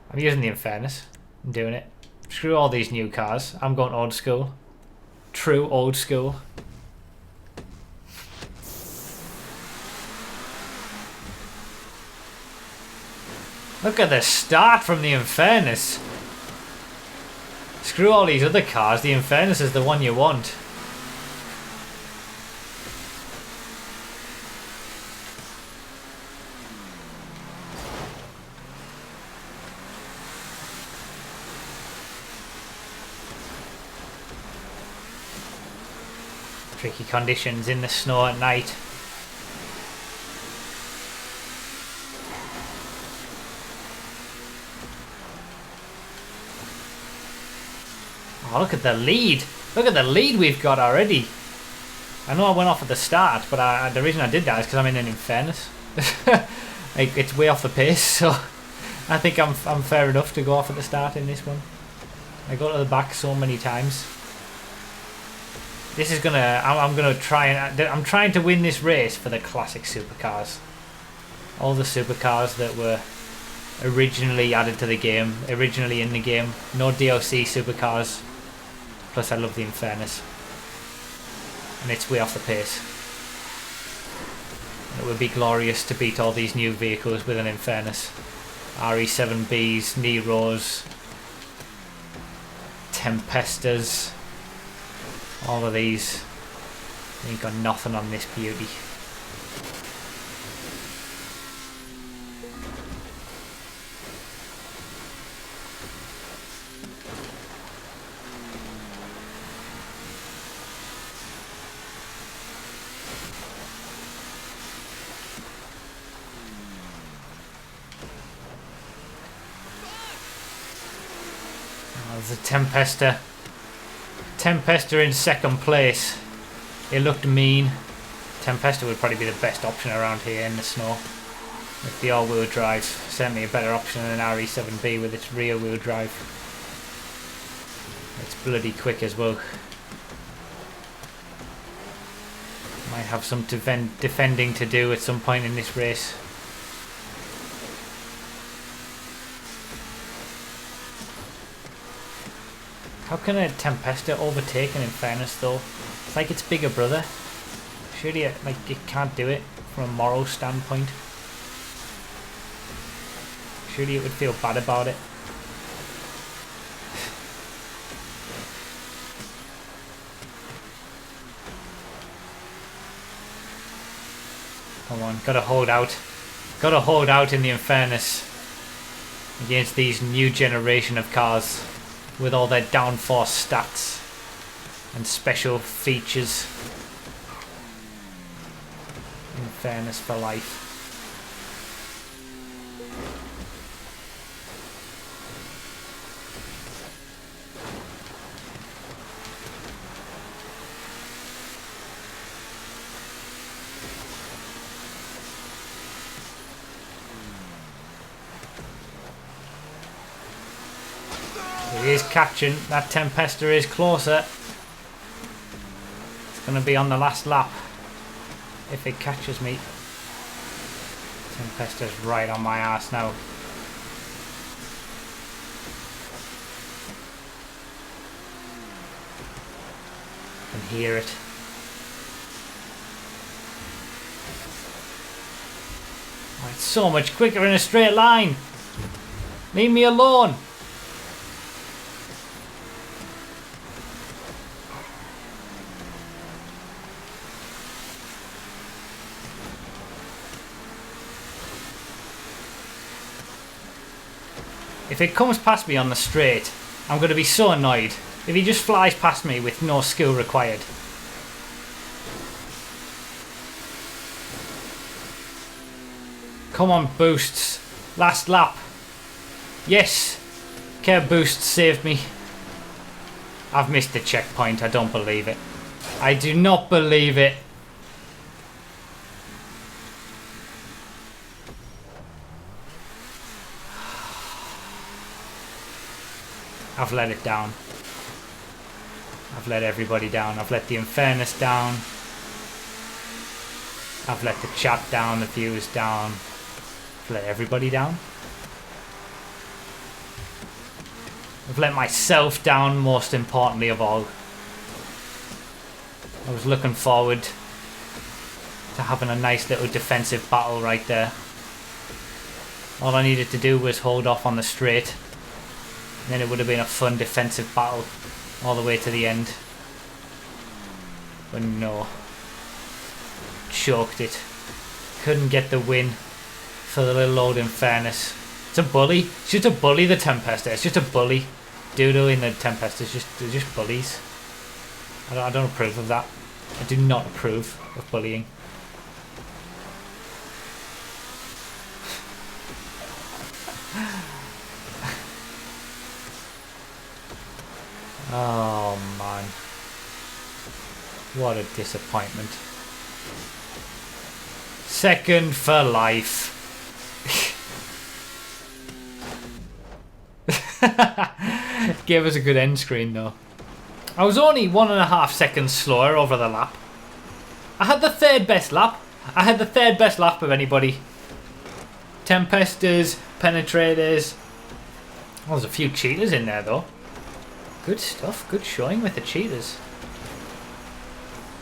I'm using the Infernus. I'm doing it. Screw all these new cars. I'm going old school. True old school. Look at the start from the Infernus. Screw all these other cars. The Infernus is the one you want. Tricky conditions in the snow at night. Oh, look at the lead. Look at the lead we've got already. I know I went off at the start, but the reason I did that is because I'm in an Infernus. Like, it's way off the pace, so I think I'm fair enough to go off at the start in this one. I go to the back so many times. This is gonna. I'm gonna try and. I'm trying to win this race for the classic supercars. All the supercars that were originally added to the game, originally in the game. No DLC supercars. Plus, I love the Infernus, and it's way off the pace. And it would be glorious to beat all these new vehicles with an Infernus. RE7Bs, Neros, Tempestas. All of these. Ain't got nothing on this beauty. Oh, there's a Tempesta. Tempesta in second place. It looked mean. Tempesta would probably be the best option around here in the snow. With the all-wheel drive, certainly a better option than an RE7B with its rear-wheel drive. It's bloody quick as well. Might have some defending to do at some point in this race. How can a Tempesta overtake an Infernus though? It's like its bigger brother. Surely it can't do it from a moral standpoint. Surely it would feel bad about it. Come on, gotta hold out. Gotta hold out in the Infernus against these new generation of cars. With all their downforce stats and special features. Infernus for life. He is catching. That Tempesta is closer. It's going to be on the last lap if it catches me. Tempesta's right on my ass now. I can hear it. Oh, it's so much quicker in a straight line. Leave me alone. If it comes past me on the straight, I'm going to be so annoyed. If he just flies past me with no skill required. Come on, boosts. Last lap. Yes. Care boost saved me. I've missed the checkpoint. I don't believe it. I do not believe it. I've let it down. I've let everybody down. I've let the Infernus down. I've let the chat down, the viewers down. I've let everybody down. I've let myself down, most importantly of all. I was looking forward to having a nice little defensive battle right there. All I needed to do was hold off on the straight. And then it would have been a fun defensive battle all the way to the end. But no. Choked it. Couldn't get the win for the little old Infernus. It's a bully. It's just a bully, the Tempest. It's just a bully. Doodle in the Tempest. They're just bullies. I don't approve of that. I do not approve of bullying. Oh man. What a disappointment. Second for life. Gave us a good end screen though. I was only 1.5 seconds slower over the lap. I had the third best lap. I had the third best lap of anybody. Tempesters, Penetrators. Oh, there's a few cheaters in there though. Good stuff, good showing with the cheaters.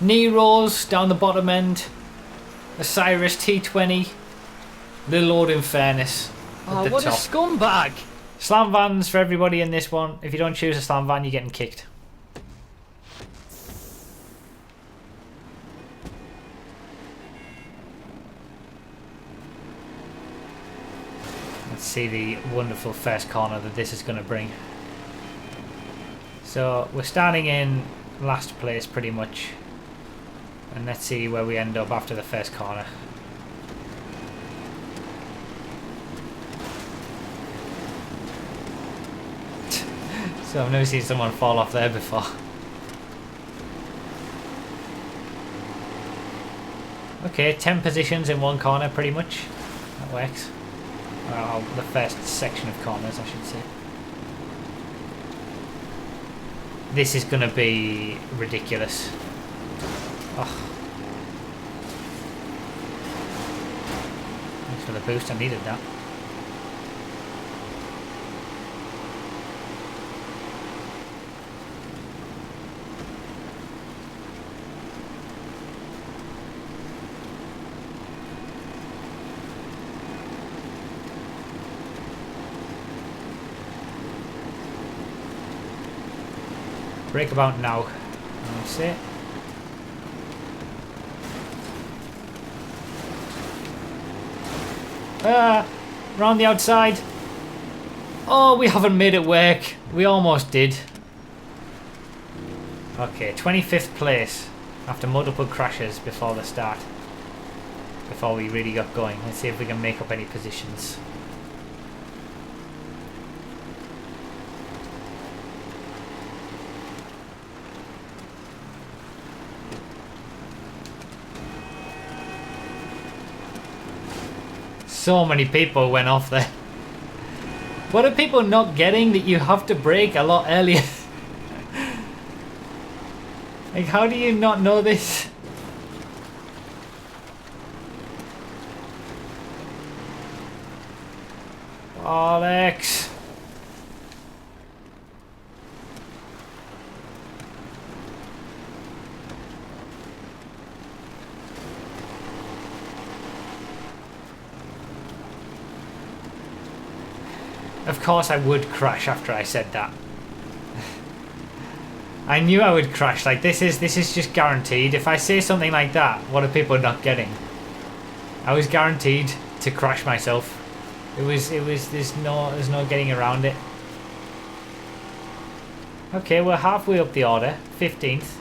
Neros down the bottom end. Osiris T20. Little old Infernus at the what top. a scumbag! Slam vans for everybody in this one. If you don't choose a slam van, you're getting kicked. Let's see the wonderful first corner that this is going to bring. So we're starting in last place pretty much. And let's see where we end up after the first corner. So I've never seen someone fall off there before. Okay, 10 positions in one corner pretty much. That works. Well, the first section of corners, I should say. This is going to be ridiculous. Oh. Thanks for the boost, I needed that. Break about now. That's it. Round the outside. Oh, we haven't made it work. We almost did. Okay, 25th place after multiple crashes before the start. Before we really got going. Let's see if we can make up any positions. So many people went off there. What are people not getting that you have to brake a lot earlier? Like, how do you not know this? Alex. Of course I would crash after I said that. I knew I would crash. Like, this is just guaranteed. If I say something like that, what are people not getting? I was guaranteed to crash myself. There's no getting around it. Okay, we're halfway up the order. 15th.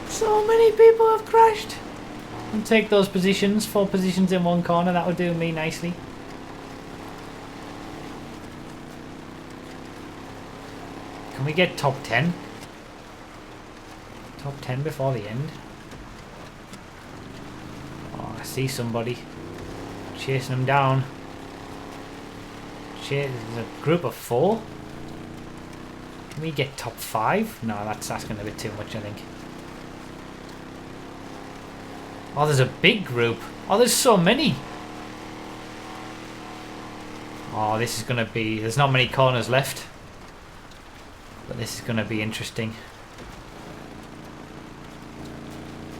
So many people have crashed. And take those positions, 4 positions in one corner, that would do me nicely. Can we get top 10? Top 10 before the end? Oh, I see somebody. Chasing them down. There's a group of 4? Can we get top 5? No, that's asking a bit too much, I think. Oh, there's a big group. Oh, there's so many. Oh, this is going to be... There's not many corners left. But this is going to be interesting.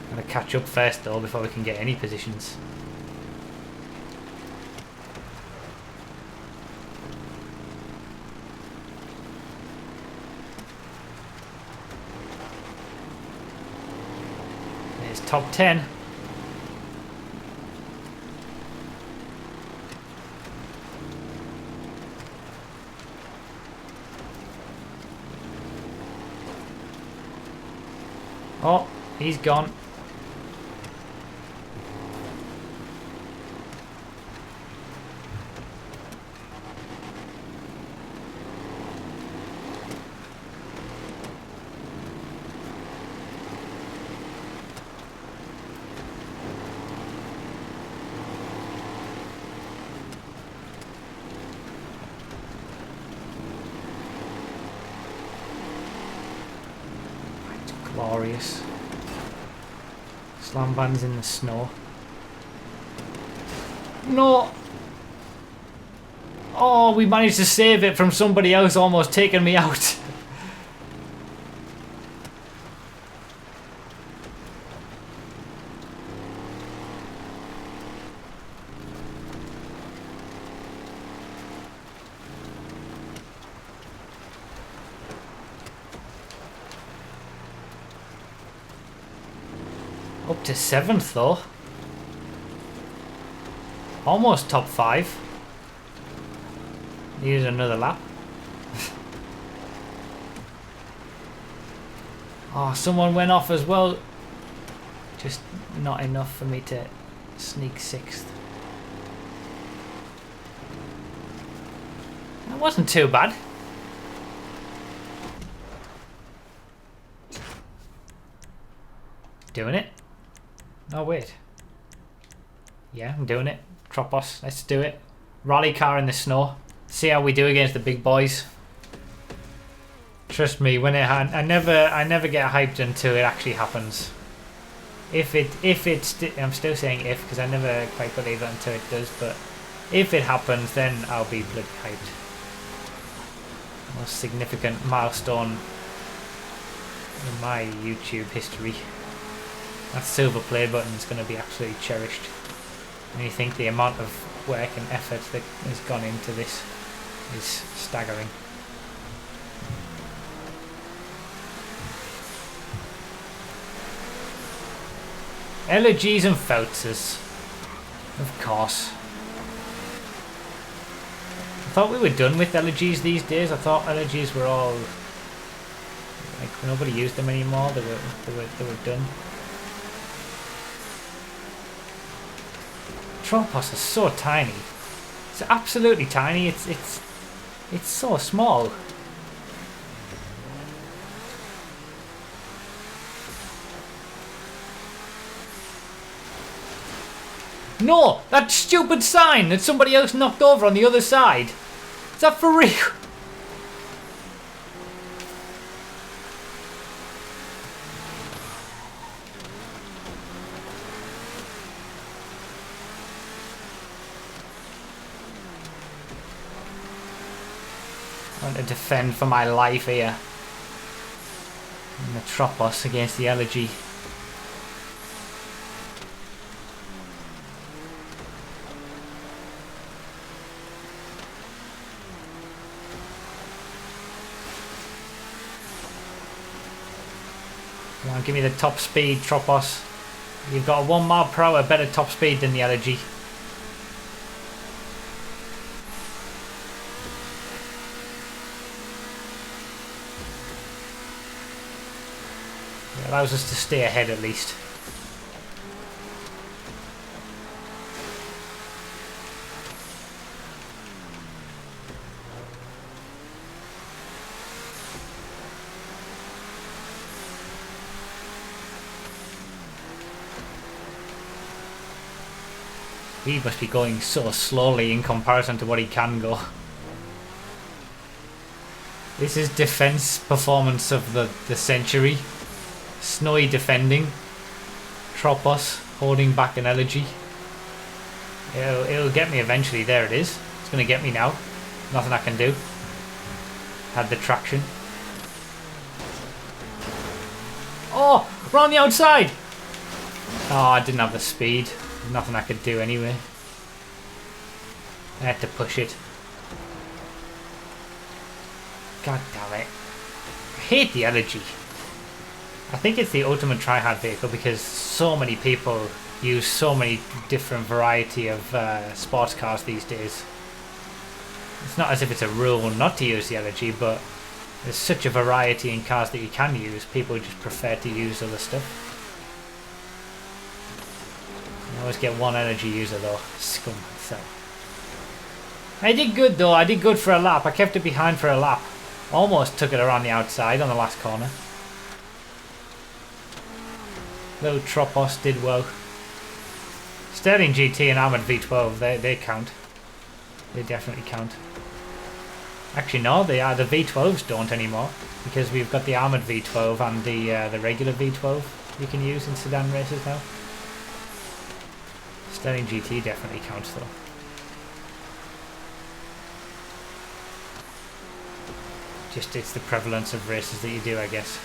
Gotta catch up first, though, before we can get any positions. There's top 10. Oh, he's gone. Glorious. Slam bands in the snow. No! Oh, we managed to save it from somebody else almost taking me out. Up to 7th though. Almost top 5. Needed another lap. Oh, someone went off as well. Just not enough for me to sneak 6th. That wasn't too bad. Doing it. Oh, wait. Yeah, I'm doing it. Tropos, let's do it. Rally car in the snow. See how we do against the big boys. Trust me, when I never get hyped until it actually happens. I'm still saying if, because I never quite believe it until it does, but if it happens, then I'll be bloody hyped. Most significant milestone in my YouTube history. That silver play button is going to be absolutely cherished. And you think the amount of work and effort that has gone into this is staggering. Elegies and Foutzes. Of course. I thought we were done with elegies these days. I thought elegies were all... like, nobody used them anymore. They were done. Tropos is so tiny. It's absolutely tiny. It's so small. No! That stupid sign that somebody else knocked over on the other side. Is that for real? I want to defend for my life here. And the Tropos against the Elegy. Come on, give me the top speed, Tropos. You've got a 1 mile per hour better top speed than the Elegy. It allows us to stay ahead at least. He must be going so slowly in comparison to what he can go. This is defense performance of the century. Snowy defending. Tropos holding back an elegy. It'll get me eventually. There it is. It's going to get me now. Nothing I can do. Had the traction. Oh, we're on the outside. Oh, I didn't have the speed. Nothing I could do anyway. I had to push it. God damn it. I hate the elegy. I think it's the ultimate tryhard vehicle because so many people use so many different variety of sports cars these days. It's not as if it's a rule not to use the elegy, but there's such a variety in cars that you can use. People just prefer to use other stuff. You always get one energy user though. Scum. So I did good though. I did good for a lap. I kept it behind for a lap. Almost took it around the outside on the last corner. Little Tropos did well. Sterling GT and Armoured V12, they count. They definitely count. Actually no, the V12s don't anymore because we've got the Armoured V12 and the regular V12 you can use in sedan races now. Sterling GT definitely counts though. Just it's the prevalence of races that you do, I guess.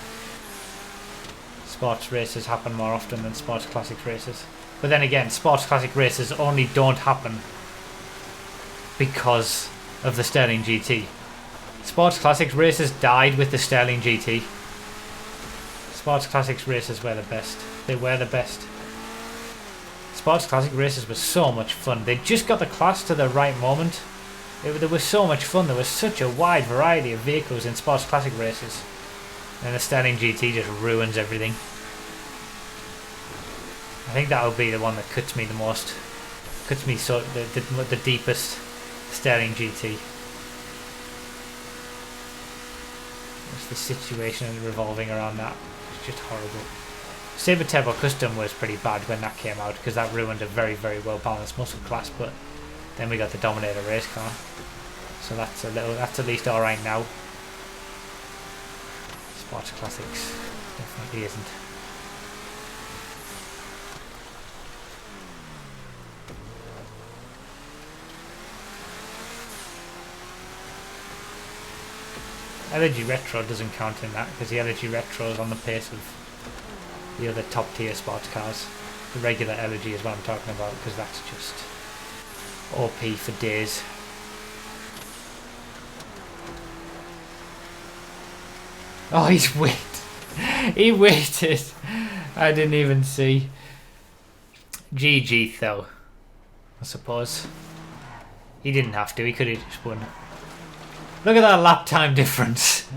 Sports races happen more often than sports classics races. But then again, sports classic races only don't happen because of the Sterling GT. Sports classics races died with the Sterling GT. Sports classics races were the best. They were the best. Sports classic races were so much fun. They just got the class to the right moment. There was so much fun. There was such a wide variety of vehicles in sports classic races. And the Sterling GT just ruins everything. I think that will be the one that cuts me the most. Cuts me so the deepest. Sterling GT. What's the situation revolving around that? It's just horrible. Sabre Turbo Custom was pretty bad when that came out because that ruined a very, very well balanced muscle class, but then we got the Dominator race car. So that's at least alright now. Sports Classics definitely isn't. Elegy Retro doesn't count in that because the Elegy Retro is on the pace of the other top tier sports cars. The regular Elegy is what I'm talking about because that's just OP for days. Oh, he's waited. He waited. I didn't even see. GG though, I suppose. He didn't have to. He could have just won. Look at that lap time difference.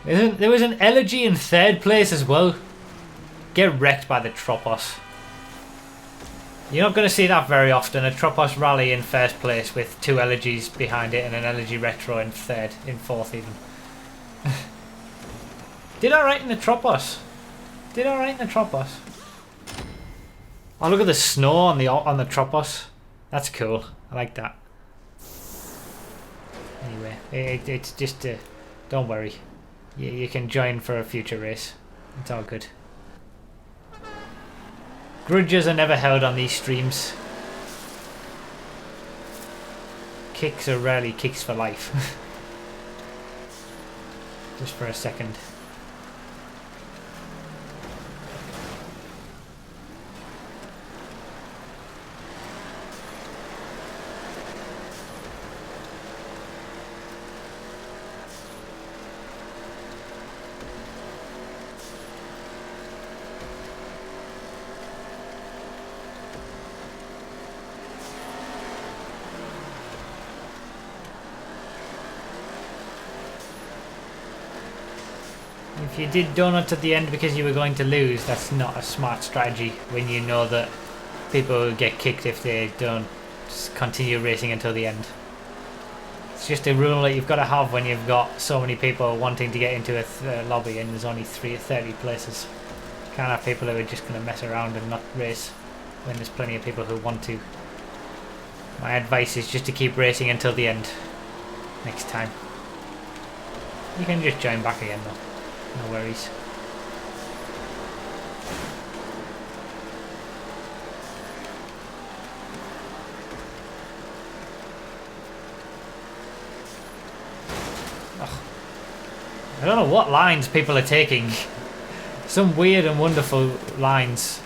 There was an Elegy in third place as well. Get wrecked by the Tropos. You're not going to see that very often. A Tropos rally in first place with two Elegies behind it and an Elegy Retro in third, in fourth even. Did alright in the Tropos. Did alright in the Tropos. Oh, look at the snow on the Tropos. That's cool. I like that. Anyway, it's just don't worry. You can join for a future race. It's all good. Grudges are never held on these streams. Kicks are rarely kicks for life. Just for a second. If you did donuts at the end because you were going to lose, that's not a smart strategy when you know that people will get kicked if they don't continue racing until the end. It's just a rule that you've got to have when you've got so many people wanting to get into a lobby and there's only 30 places. You can't have people who are just going to mess around and not race when there's plenty of people who want to. My advice is just to keep racing until the end next time. You can just join back again though. No worries. Ugh. I don't know what lines people are taking. Some weird and wonderful lines.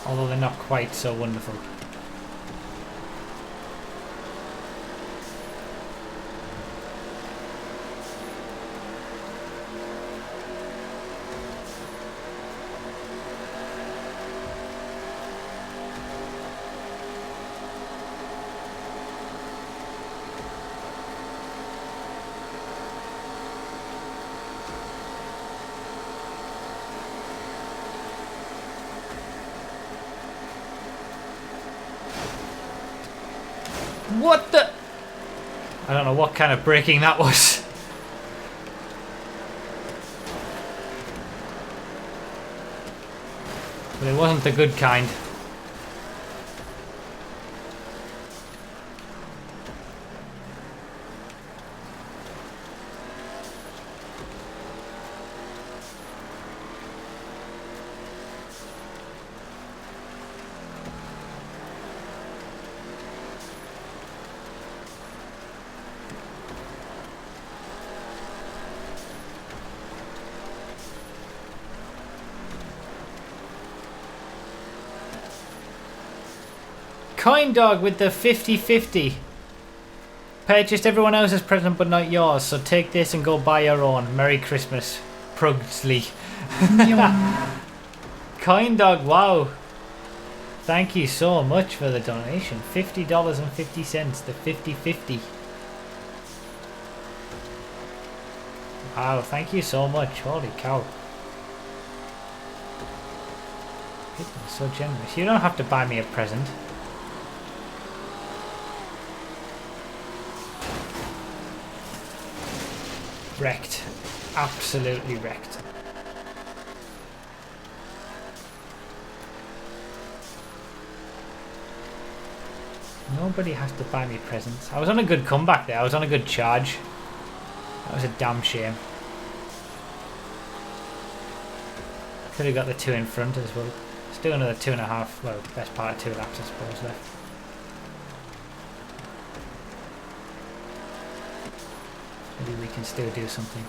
Although they're not quite so wonderful. What the? I don't know what kind of braking that was. But it wasn't the good kind. Coin Dog with the 50-50. Purchased everyone else's present but not yours, so take this and go buy your own. Merry Christmas, Prugsley. Coin Dog, wow. Thank you so much for the donation. $50.50, the 50-50. Wow, thank you so much. Holy cow. People are so generous. You don't have to buy me a present. Wrecked. Absolutely wrecked. Nobody has to buy me presents. I was on a good comeback there. I was on a good charge. That was a damn shame. Could have got the 2 in front as well. Still another 2.5. Well, best part of 2 laps I suppose left. Maybe we can still do something.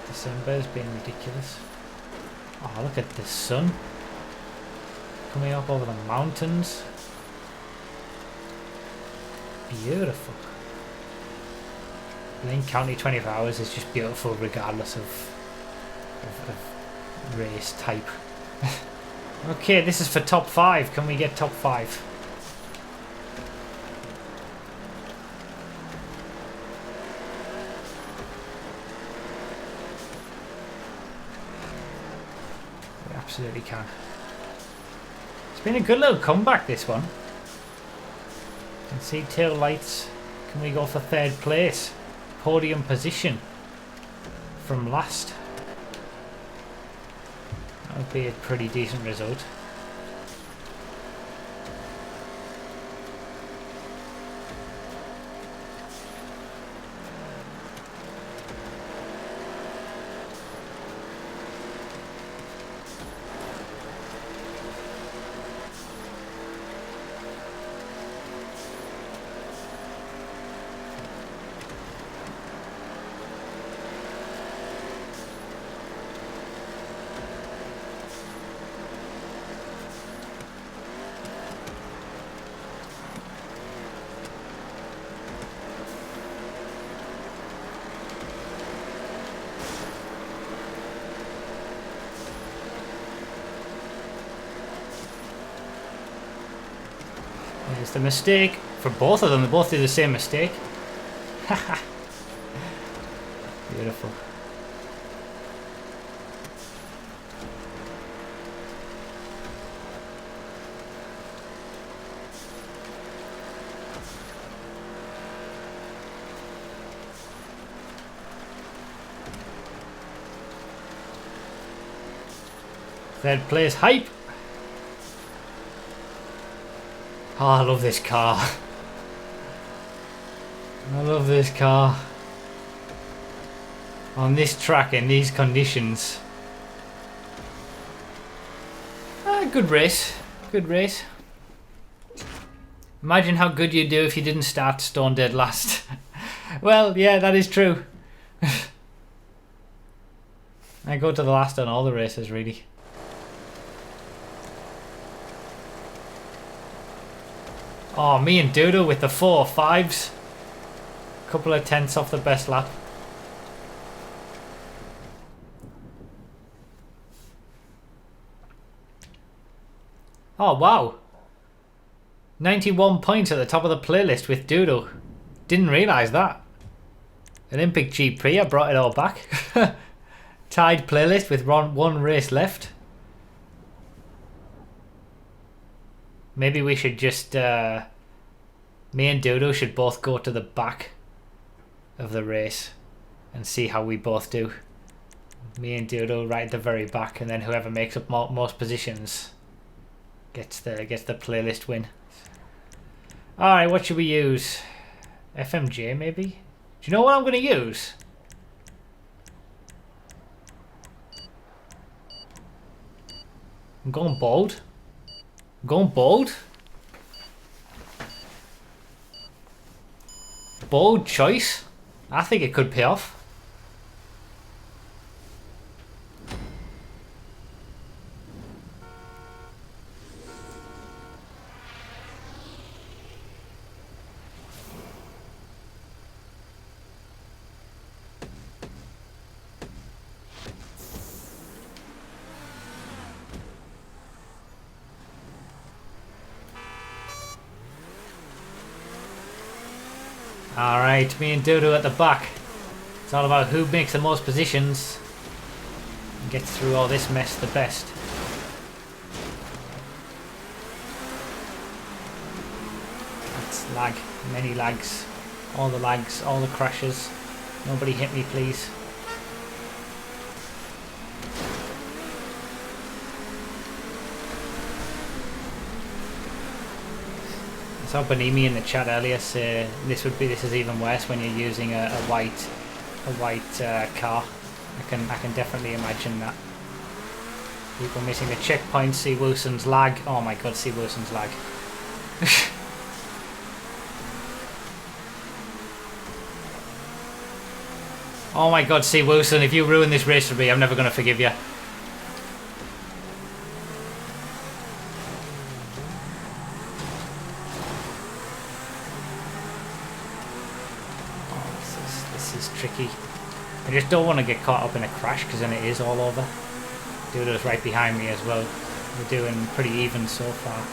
December's been ridiculous. Oh, look at the sun coming up over the mountains. Beautiful. Lane County 24 hours is just beautiful regardless of race type. Okay, this is for top 5. Can we get top 5? Absolutely can. It's been a good little comeback, this one. Can see tail lights. Can we go for 3rd place? Podium position from last. That would be a pretty decent result. There's the mistake for both of them. They both did the same mistake. Beautiful. Third place hype. Oh, I love this car. I love this car. On this track in these conditions. Good race. Good race. Imagine how good you'd do if you didn't start stone dead last. Well, yeah, that is true. I go to the last on all the races, really. Oh, me and Doodle with the 4.5s. Couple of tenths off the best lap. Oh, wow. 91 points at the top of the playlist with Doodle. Didn't realise that. Olympic GP, I brought it all back. Tied playlist with one race left. Maybe we should just... me and Doodle should both go to the back of the race and see how we both do. Me and Doodle right at the very back, and then whoever makes up most positions gets the playlist win. Alright, what should we use? FMJ maybe? Do you know what I'm going to use? I'm going bold. I'm going bold. Bold choice. I think it could pay off. Alright, me and Dodo at the back. It's all about who makes the most positions and gets through all this mess the best. That's lag, many lags, all the crashes. Nobody hit me, please. I saw Bonimi in the chat earlier say this is even worse when you're using a white car. I can definitely imagine that. People missing the checkpoint. See Wilson's lag. Oh my god, see Wilson's lag. Oh my god, see Wilson, if you ruin this race for me, I'm never gonna forgive you. Tricky. I just don't want to get caught up in a crash because then it is all over. Dudo's right behind me as well. We're doing pretty even so far.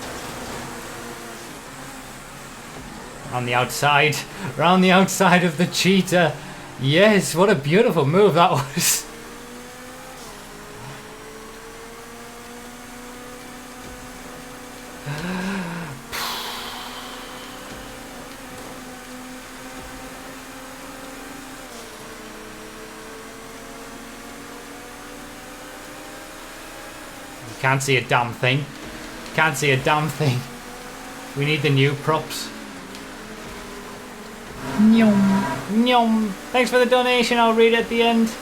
On the outside, around the outside of the cheetah. Yes, what a beautiful move that was. Can't see a damn thing. Can't see a damn thing. We need the new props. Nyom. Nyom. Thanks for the donation. I'll read it at the end.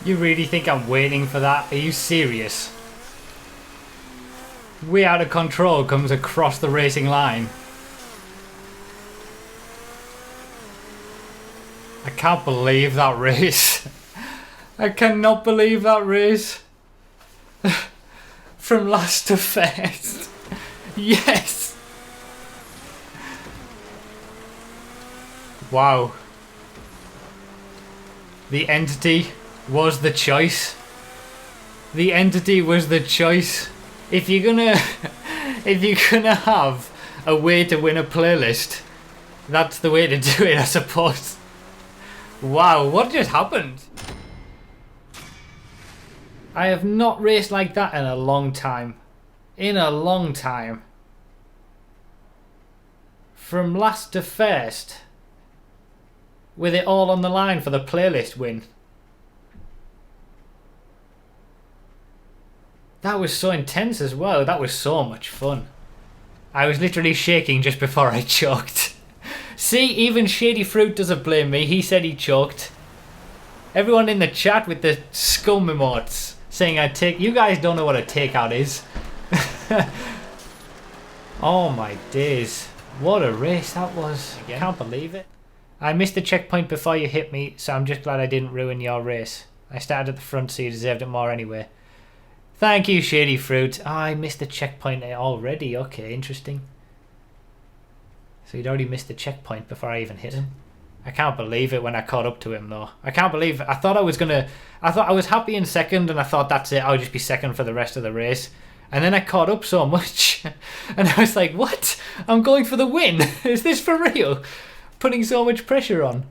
You really think I'm waiting for that? Are you serious? Way Out of Control comes across the racing line. I can't believe that race. I cannot believe that race. From last to first. Yes. Wow. The Entity was the choice. The Entity was the choice. If you're gonna have a way to win a playlist, that's the way to do it, I suppose. Wow, what just happened? I have not raced like that in a long time. In a long time. From last to first. With it all on the line for the playlist win. That was so intense as well. That was so much fun. I was literally shaking just before I choked. See, even Shady Fruit doesn't blame me. He said he choked. Everyone in the chat with the scum emotes saying I take. You guys don't know what a takeout is. Oh my days. What a race that was. I can't believe it. I missed the checkpoint before you hit me, so I'm just glad I didn't ruin your race. I started at the front, so you deserved it more anyway. Thank you, Shady Fruit. Oh, I missed the checkpoint already. Okay, interesting. So you'd already missed the checkpoint before I even hit him. I can't believe it when I caught up to him, though. I can't believe it. I thought I was happy in second, and I thought that's it. I'll just be second for the rest of the race. And then I caught up so much, and I was like, what? I'm going for the win. Is this for real? Putting so much pressure on.